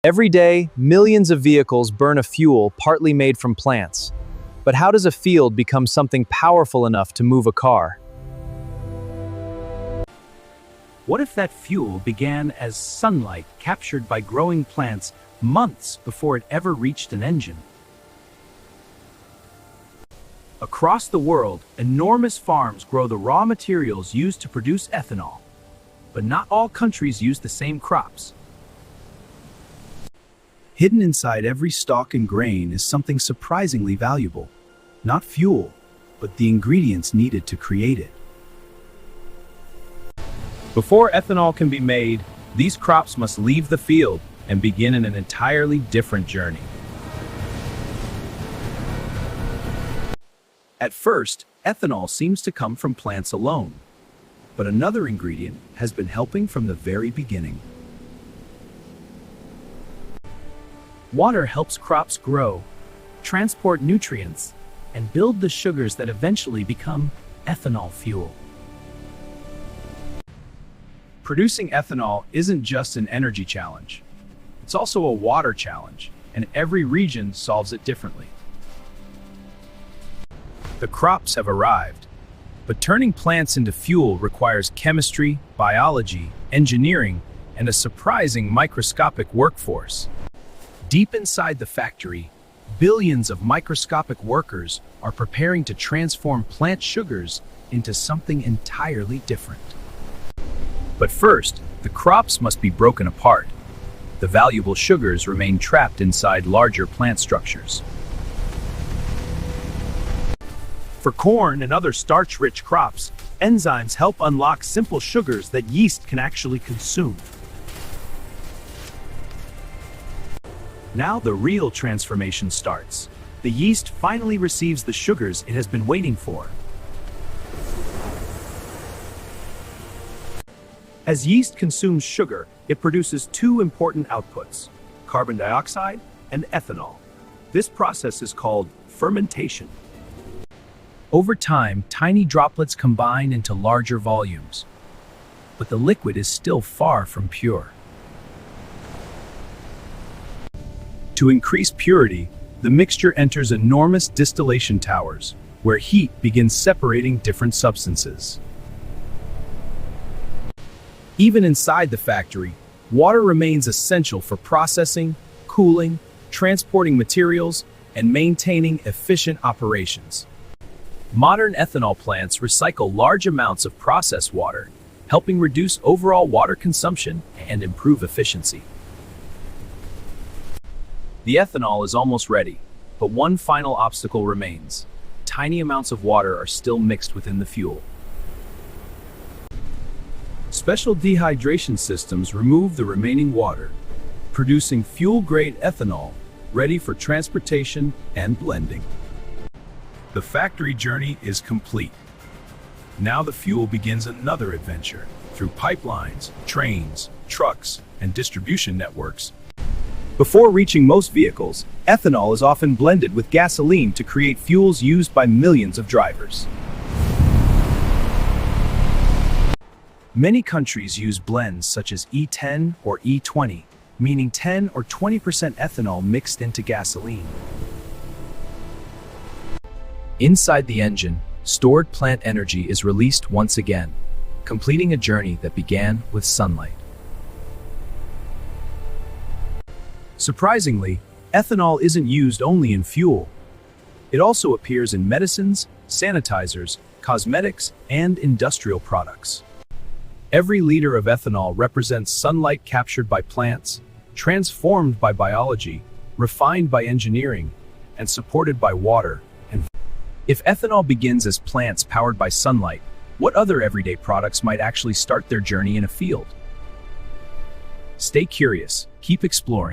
Every day, millions of vehicles burn a fuel partly made from plants. But how does a field become something powerful enough to move a car? What if that fuel began as sunlight captured by growing plants months before it ever reached an engine? Across the world, enormous farms grow the raw materials used to produce ethanol. But not all countries use the same crops. Hidden inside every stalk and grain is something surprisingly valuable. Not fuel, but the ingredients needed to create it. Before ethanol can be made, these crops must leave the field and begin in an entirely different journey. At first, ethanol seems to come from plants alone, but another ingredient has been helping from the very beginning. Water helps crops grow, transport nutrients, and build the sugars that eventually become ethanol fuel. Producing ethanol isn't just an energy challenge. It's also a water challenge, and every region solves it differently. The crops have arrived, but turning plants into fuel requires chemistry, biology, engineering, and a surprising microscopic workforce. Deep inside the factory, billions of microscopic workers are preparing to transform plant sugars into something entirely different. But first, the crops must be broken apart. The valuable sugars remain trapped inside larger plant structures. For corn and other starch-rich crops, enzymes help unlock simple sugars that yeast can actually consume. Now the real transformation starts. The yeast finally receives the sugars it has been waiting for. As yeast consumes sugar, it produces two important outputs, carbon dioxide and ethanol. This process is called fermentation. Over time, tiny droplets combine into larger volumes, but the liquid is still far from pure. To increase purity, the mixture enters enormous distillation towers, where heat begins separating different substances. Even inside the factory, water remains essential for processing, cooling, transporting materials, and maintaining efficient operations. Modern ethanol plants recycle large amounts of processed water, helping reduce overall water consumption and improve efficiency. The ethanol is almost ready, but one final obstacle remains. Tiny amounts of water are still mixed within the fuel. Special dehydration systems remove the remaining water, producing fuel-grade ethanol ready for transportation and blending. The factory journey is complete. Now the fuel begins another adventure through pipelines, trains, trucks, and distribution networks. Before reaching most vehicles, ethanol is often blended with gasoline to create fuels used by millions of drivers. Many countries use blends such as E10 or E20, meaning 10 or 20% ethanol mixed into gasoline. Inside the engine, stored plant energy is released once again, completing a journey that began with sunlight. Surprisingly, ethanol isn't used only in fuel. It also appears in medicines, sanitizers, cosmetics, and industrial products. Every liter of ethanol represents sunlight captured by plants, transformed by biology, refined by engineering, and supported by water and fire. If ethanol begins as plants powered by sunlight, what other everyday products might actually start their journey in a field? Stay curious, keep exploring.